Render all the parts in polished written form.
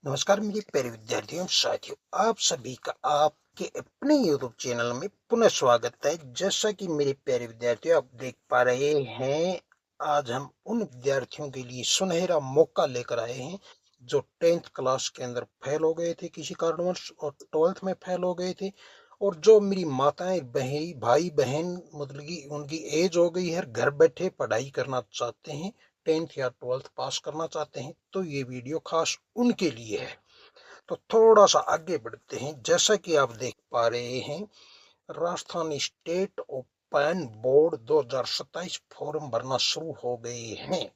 नमस्कार मेरे प्यारे विद्यार्थियों साथियों, आप सभी का आपके अपने YouTube चैनल में पुनः स्वागत है। जैसा कि मेरे प्यारे विद्यार्थियों आप देख पा रहे हैं, आज हम उन विद्यार्थियों के लिए सुनहरा मौका लेकर आए हैं जो 10th क्लास के अंदर फेल हो गए थे किसी कारणवश और 12th में फेल हो गए थे, और जो मेरी माताएं बहन भाई बहन मतलब कि उनकी एज हो गई है, घर बैठे पढ़ाई करना चाहते हैं, 10th या 12th पास करना चाहते हैं, तो ये वीडियो खास उनके लिए है। तो थोड़ा सा आगे बढ़ते हैं। जैसा कि आप देख पा रहे हैं, Rajasthan state open board 2027 form भरना शुरू हो गए हैं।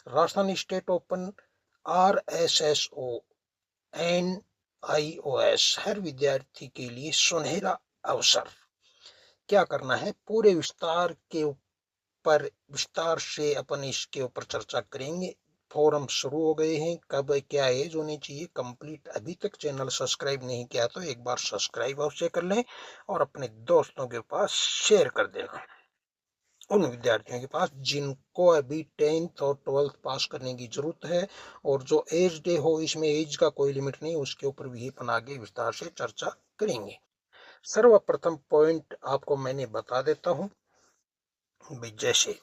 Rajasthan state open RSSO NIOS हर विद्यार्थी के लिए सुनहरा अवसर। क्या करना है, पूरे विस्तार से अपन इसके ऊपर चर्चा करेंगे। फॉरम शुरू हो गए हैं, कब क्या एज होनी चाहिए कंप्लीट। अभी तक चैनल सब्सक्राइब नहीं किया तो एक बार सब्सक्राइब अवश्य कर लें और अपने दोस्तों के पास शेयर कर देना, उन विद्यार्थियों के पास जिनको अभी 10th और 12th पास करने की जरूरत है और जो एज डे हो। इसमें एज का कोई लिमिट नहीं, उसके ऊपर भी अपन आगे विस्तार से चर्चा करेंगे। सर्वप्रथम पॉइंट आपको मैंने बता देता हूं भाई, जैसे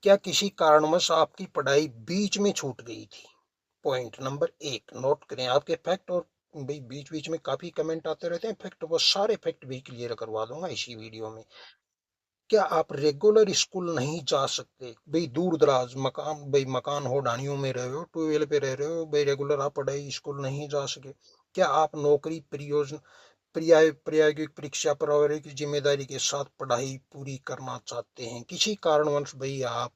क्या किसी कारणवश आपकी पढ़ाई बीच में छूट गई थी? पॉइंट नंबर 1 नोट करें। आपके फैक्ट और भाई बीच बीच में काफी कमेंट आते रहते हैं फैक्ट, वो सारे फैक्ट भी क्लियर करवा दूंगा इसी वीडियो में। क्या आप रेगुलर स्कूल नहीं जा सकते? भाई दूर दराज मकान, भाई मकान हो ढाणियों में रह रहे हो, टूवेल पे रह रहे हो, भाई रेगुलर आप पढ़ाई स्कूल नहीं जा सके। क्या आप नौकरी प्रायोगिक परीक्षा पर की जिम्मेदारी के साथ पढ़ाई पूरी करना चाहते हैं? किसी कारणवश भाई आप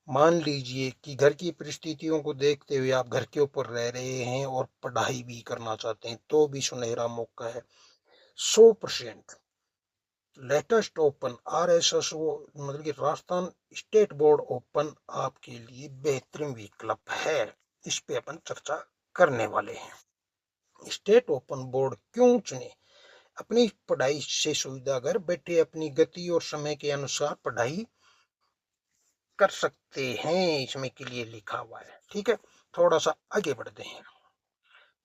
मान लीजिए कि घर की परिस्थितियों को देखते हुए आप घर के ऊपर रह रहे हैं और पढ़ाई भी करना चाहते हैं, तो भी सुनहरा मौका है। 100% लेटेस्ट ओपन RSSO मतलब कि राजस्थान स्टेट बोर्ड ओपन आपके लिए बेहतरीन विकल्प है। इस पे अपन चर्चा करने वाले हैं। स्टेट ओपन बोर्ड क्यों चुने? अपनी पढ़ाई से सुविधा, घर बैठे अपनी गति और समय के अनुसार पढ़ाई कर सकते हैं, इसमें के लिए लिखा हुआ है। ठीक है, थोड़ा सा आगे बढ़ते हैं।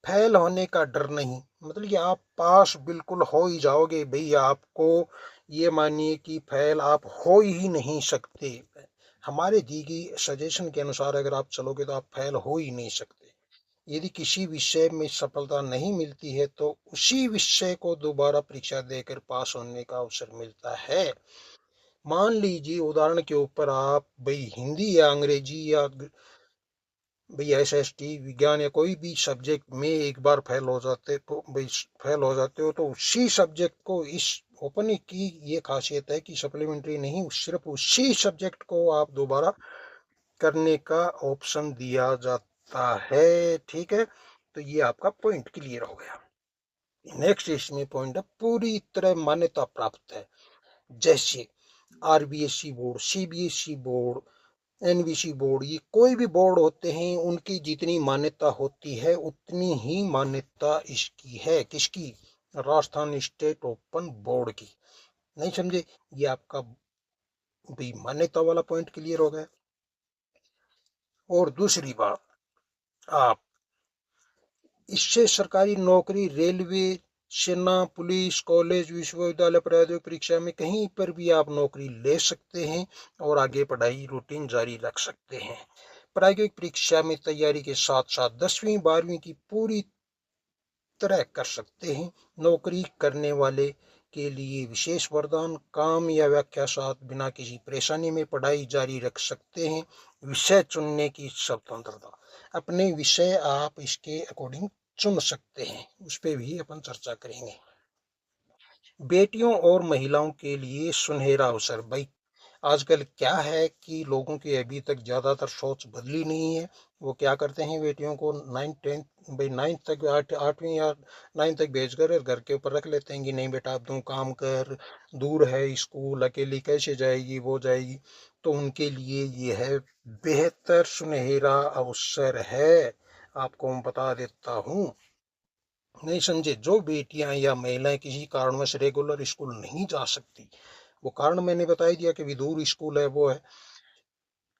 फेल होने का डर नहीं, मतलब कि आप पास बिल्कुल हो ही जाओगे भैया। आपको ये मानिए कि फेल आप हो ही नहीं सकते। हमारे दी गई सजेशन के अनुसार अगर आप चलोगे तो आप फेल हो ही नहीं सकते। यदि किसी विषय में सफलता नहीं मिलती है तो उसी विषय को दोबारा परीक्षा देकर पास होने का अवसर मिलता है। मान लीजिए उदाहरण के ऊपर आप भाई हिंदी या अंग्रेजी या भाई SST विज्ञान या कोई भी सब्जेक्ट में एक बार फेल हो जाते तो भाई फेल हो जाते हो, तो उसी सब्जेक्ट को इस ओपन की ये खासियत है कि सप्लीमेंट्री नहीं, सिर्फ उसी सब्जेक्ट को आप दोबारा करने का ऑप्शन दिया जाता है। ठीक है, तो ये आपका पॉइंट क्लियर हो गया। नेक्स्ट इसमें पॉइंट है पूरी तरह मान्यता प्राप्त है। जैसे RBSE board, CBSE board, NBC board, ये कोई भी बोर्ड होते हैं, उनकी जितनी मान्यता होती है उतनी ही मान्यता इसकी है। किसकी? राजस्थान स्टेट ओपन बोर्ड की। नहीं समझे? ये आपका भी मान्यता वाला पॉइंट क्लियर हो गया। और दूसरी बात, आप इससे सरकारी नौकरी, रेलवे, सेना, पुलिस, कॉलेज, विश्वविद्यालय, प्रायोगिक परीक्षा में कहीं पर भी आप नौकरी ले सकते हैं और आगे पढ़ाई रूटीन जारी रख सकते हैं। प्रायोगिक परीक्षा में तैयारी के साथ साथ 10वीं 12वीं की पूरी तरह कर सकते हैं। नौकरी करने वाले के लिए विशेष वरदान, काम या व्याख्या साथ बिना किसी परेशानी में पढ़ाई जारी रख सकते हैं। विषय चुनने की स्वतंत्रता, अपने विषय आप इसके अकॉर्डिंग चुन सकते हैं, उस पर भी अपन चर्चा करेंगे। बेटियों और महिलाओं के लिए सुनहरा अवसर। भाई आजकल क्या है कि लोगों की अभी तक ज्यादातर सोच बदली नहीं है। वो क्या करते हैं, बेटियों को 9th तक, 8वीं या 9th तक भेजकर घर के ऊपर रख लेते हैं कि नहीं बेटा अब तू काम कर, दूर है स्कूल, अकेली कैसे जाएगी, वो जाएगी। तो उनके लिए ये है बेहतर सुनहरा अवसर है, आपको मैं बता देता हूँ। नहीं समझे? जो बेटियां या महिलाएं किसी कारणवश रेगुलर स्कूल नहीं जा सकती, वो कारण मैंने बता ही दिया कि विदूर स्कूल है, वो है।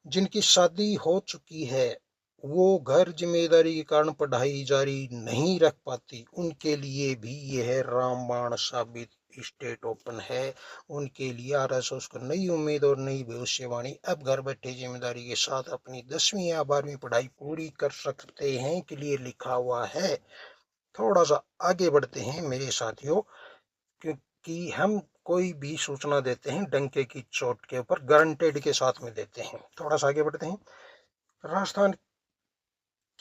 जिनकी शादी हो चुकी है वो घर जिम्मेदारी के कारण पढ़ाई जारी नहीं रख पाती, उनके लिए भी यह रामबाण साबित स्टेट ओपन है। उनके लिए आरएसएस को नई उम्मीद और नई भविष्यवाणी। अब घर बैठे जिम्मेदारी के साथ अपनी 10वीं या 12वीं पढ़ाई पूरी कर सकते हैं, क्लियर लिखा हुआ है। थोड़ा सा आगे बढ़ते हैं मेरे साथियों, क्योंकि हम कोई भी सूचना देते हैं डंके की चोट के ऊपर, गारंटेड के साथ में देते हैं। थोड़ा सा आगे बढ़ते हैं। राजस्थान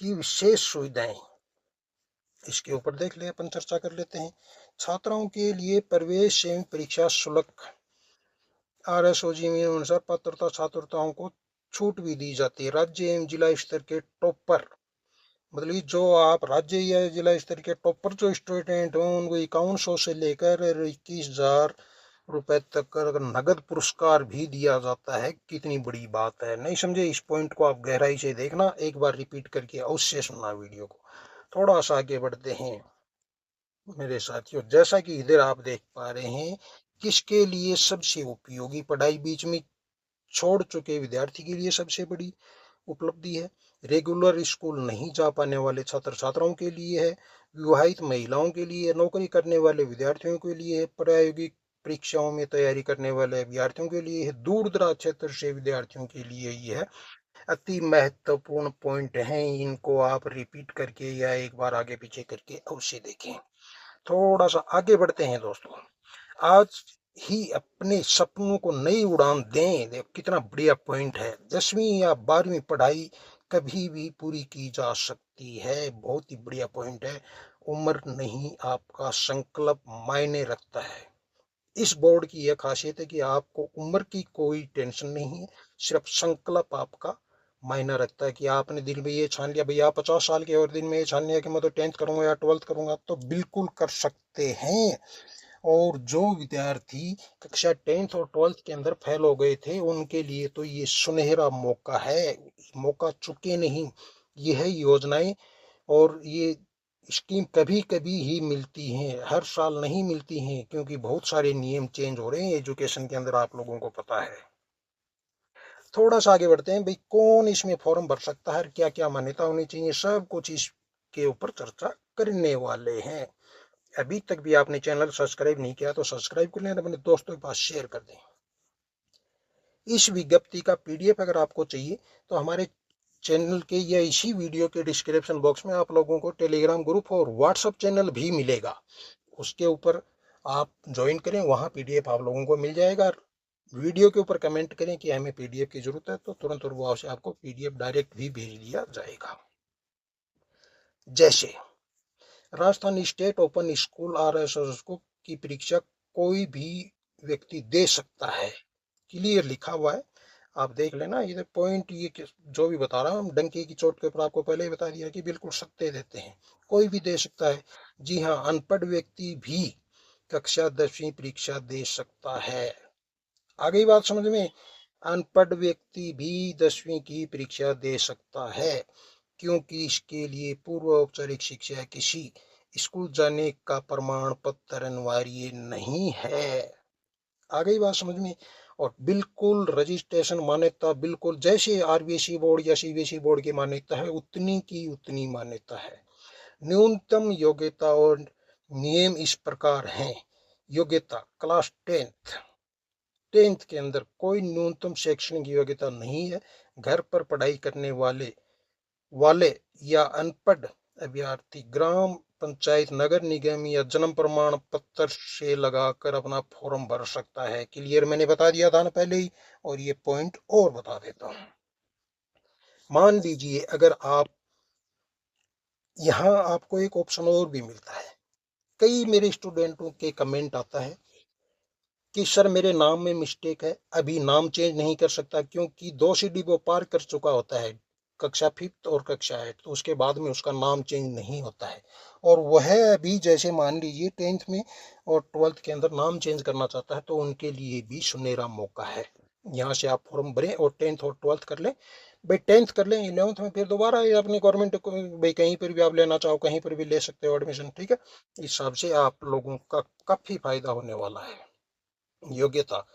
की विशेष सुविधाएं, इसके ऊपर देख ले, अपन चर्चा कर लेते हैं। छात्राओं के लिए प्रवेश एवं परीक्षा शुल्क आरएसओजी में अनुसार पात्रता छात्रताओं को छूट भी दी जाती है। राज्य एवं जिला स्तर के टॉपर, मतलब जो आप राज्य या जिला स्तर के टॉपर जो स्टूडेंट हो, उनको 5100 से लेकर 21,000 रुपए तक का नगद पुरस्कार भी दिया जाता है। कितनी बड़ी बात है। नहीं समझे इस पॉइंट को, आप गहराई से देखना, एक बार रिपीट करके अवश्य सुनना वीडियो को। थोड़ा सा आगे बढ़ते हैं मेरे साथियों। जैसा कि इधर आप देख पा रहे हैं, किसके लिए सबसे उपयोगी पढ़ाई बीच में छोड़ चुके विद्यार्थी के लिए सबसे बड़ी उपलब्धि है। रेगुलर स्कूल नहीं जा पाने वाले छात्र छात्राओं के लिए है, विवाहित महिलाओं के लिए, नौकरी करने वाले विद्यार्थियों के लिए है, प्रायोगिक परीक्षाओं में तैयारी करने वाले विद्यार्थियों के लिए है, दूर दराज क्षेत्र से विद्यार्थियों के लिए ये है। अति महत्वपूर्ण पॉइंट हैं, इनको आप रिपीट करके या एक बार आगे पीछे करके अवश्य देखें। थोड़ा सा आगे बढ़ते हैं दोस्तों। आज ही अपने सपनों को नई उड़ान दें। देखो कितना बढ़िया पॉइंट है। 10वीं या 12वीं पढ़ाई कभी भी पूरी की जा सकती है। बहुत ही बढ़िया पॉइंट है। उम्र नहीं, आपका संकल्प मायने रखता है। इस बोर्ड की यह खासियत है कि आपको उम्र की कोई टेंशन नहीं है, सिर्फ संकल्प आपका मायना रखता है कि आपने दिल में ये छान लिया, भैया आप 50 साल के और दिन में ये छान लिया कि मैं तो 10th करूंगा या 12th करूंगा, तो बिल्कुल कर सकते हैं। और जो विद्यार्थी कक्षा 10th और 12th के अंदर फेल हो गए थे, उनके लिए तो ये सुनहरा मौका है। मौका चुके नहीं। यह योजनाएं और ये स्कीम कभी कभी ही मिलती हैं, हर साल नहीं मिलती हैं, क्योंकि बहुत सारे नियम चेंज हो रहे हैं एजुकेशन के अंदर, आप लोगों को पता है। थोड़ा सा आगे बढ़ते हैं भाई, कौन इसमें फॉर्म भर सकता है, क्या क्या मान्यता होनी चाहिए, सब कुछ इसके ऊपर चर्चा करने वाले हैं। अभी तक भी आपने चैनल सब्सक्राइब नहीं किया तो सब्सक्राइब कर लें, अपने दोस्तों के पास शेयर कर दें। इस विज्ञप्ति का पीडीएफ अगर आपको चाहिए तो हमारे चैनल के या इसी वीडियो के डिस्क्रिप्शन बॉक्स में आप लोगों को टेलीग्राम ग्रुप और व्हाट्सएप चैनल भी मिलेगा। उसके ऊपर आप ज्वाइन करें, वहां पीडीएफ आप लोगों को मिल जाएगा। वीडियो के ऊपर कमेंट करें कि हमें पीडीएफ की जरूरत है, तो तुरंत और वो आपको पीडीएफ डायरेक्ट भी भेज दिया जाएगा। जैसे Rajasthan state open school RSS की परीक्षा कोई भी व्यक्ति दे सकता है, क्लियर लिखा हुआ है। आप देख लेना इधर पॉइंट, ये जो भी बता रहा हूँ हम डंके की चोट के ऊपर आपको पहले ही बता दिया कि बिल्कुल सत्य देते हैं, कोई भी दे सकता है। जी हाँ, अनपढ़ व्यक्ति भी कक्षा 10वीं परीक्षा दे सकता है। आ गई बात समझ में। अनपढ़ व्यक्ति भी 10वीं की परीक्षा दे सकता है, क्योंकि इसके लिए पूर्व औपचारिक शिक्षा किसी स्कूल जाने का प्रमाण पत्र अनिवार्य नहीं है। आ गई बात समझ में। और बिल्कुल रजिस्ट्रेशन मान्यता बिल्कुल जैसे आरबीएसई बोर्ड या सीबीएसई बोर्ड की मान्यता है, उतनी की उतनी मान्यता है। न्यूनतम योग्यता और नियम इस प्रकार हैं। योग्यता क्लास 10th के अंदर कोई न्यूनतम शैक्षणिक योग्यता नहीं है। घर पर पढ़ाई करने वाले वाले या अनपढ़ अभ्यर्थी ग्राम पंचायत, नगर निगम या जन्म प्रमाण पत्र से लगाकर अपना फॉर्म भर सकता है। क्लियर, मैंने बता दिया था ना पहले ही, और ये पॉइंट और बता देता हूं। मान लीजिए अगर आप यहाँ, आपको एक ऑप्शन और भी मिलता है। कई मेरे स्टूडेंटों के कमेंट आता है कि सर मेरे नाम में मिस्टेक है, अभी नाम चेंज नहीं कर सकता, क्योंकि 2 सीढ़ी वो पार कर चुका होता है, कक्षा 5th और कक्षा 8, तो उसके बाद में उसका नाम चेंज नहीं होता है। और वह अभी जैसे मान लीजिए 10th में और 12th के अंदर नाम चेंज करना चाहता है, तो उनके लिए भी सुनहरा मौका है। यहाँ से आप फॉर्म भरें और 10th और 12th कर लें। भाई 10th कर लें, 11th में फिर दोबारा अपनी गवर्नमेंट को भाई कहीं पर भी आप लेना चाहो कहीं पर भी ले सकते हो एडमिशन, ठीक है। इस हिसाब से आप लोगों का काफी फायदा होने वाला है। योग्यता,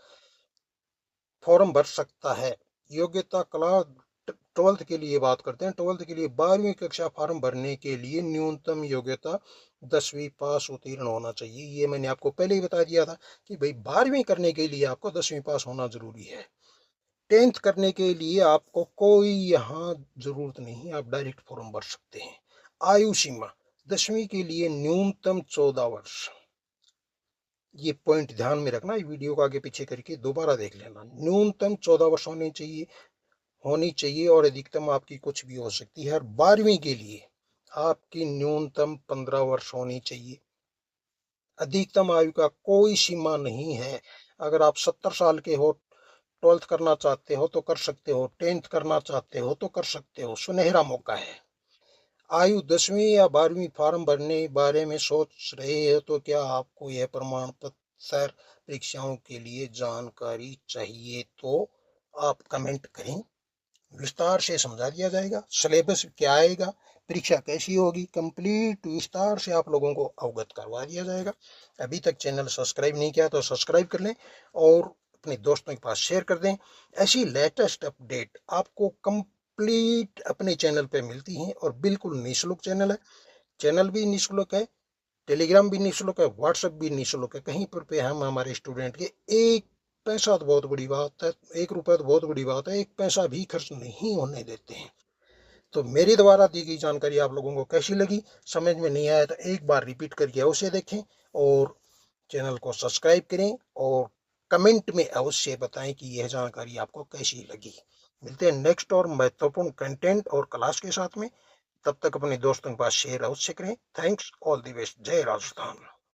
फॉर्म भर सकता है। योग्यता क्लास ट्वेल्थ के लिए बात करते हैं। ट्वेल्थ के लिए 12वीं कक्षा फॉर्म भरने के लिए न्यूनतम योग्यता 10वीं पास उत्तीर्ण होना चाहिए। ये मैंने आपको पहले ही बता दिया था कि भाई 12वीं करने के लिए आपको 10वीं पास होना जरूरी है। 10th करने के लिए आपको कोई यहाँ जरूरत नहीं, आप डायरेक्ट फॉर्म भर सकते हैं। आयु सीमा 10वीं के लिए न्यूनतम 14 वर्ष। ये पॉइंट ध्यान में रखना, वीडियो को आगे पीछे करके दोबारा देख लेना। न्यूनतम 14 वर्ष होनी चाहिए और अधिकतम आपकी कुछ भी हो सकती है। और 12वीं के लिए आपकी न्यूनतम 15 वर्ष होनी चाहिए। अधिकतम आयु का कोई सीमा नहीं है। अगर आप 70 साल के हो, 12th करना चाहते हो तो कर सकते हो, 10th करना चाहते हो तो कर सकते हो, सुनहरा मौका है। आयु 10वीं या 12वीं फॉर्म भरने बारे में सोच रहे हो तो क्या आपको यह प्रमाण पत्र परीक्षाओं के लिए जानकारी चाहिए तो आप कमेंट करें, विस्तार से समझा दिया जाएगा। सिलेबस क्या आएगा, परीक्षा कैसी होगी, कंप्लीट विस्तार से आप लोगों को अवगत करवा दिया जाएगा। अभी तक चैनल सब्सक्राइब नहीं किया तो सब्सक्राइब कर लें और अपने दोस्तों के पास शेयर कर दें। ऐसी लेटेस्ट अपडेट आपको कंप्लीट अपने चैनल पे मिलती हैं और बिल्कुल निःशुल्क चैनल है। चैनल भी निःशुल्क है, टेलीग्राम भी निःशुल्क है, व्हाट्सएप भी निःशुल्क है। कहीं पर पे हम हमारे स्टूडेंट के एक पैसा तो बहुत बड़ी बात है, 1 रुपया तो बहुत बड़ी बात है, 1 पैसा भी खर्च नहीं होने देते हैं। तो मेरे द्वारा दी गई जानकारी आप लोगों को कैसी लगी, समझ में नहीं आया तो एक बार रिपीट करके अवश्य देखें और चैनल को सब्सक्राइब करें और कमेंट में अवश्य बताएं कि यह जानकारी आपको कैसी लगी। मिलते हैं नेक्स्ट और महत्वपूर्ण कंटेंट और क्लास के साथ में। तब तक अपने दोस्तों के पास शेयर अवश्य करें। थैंक्स, ऑल द बेस्ट, जय राजस्थान।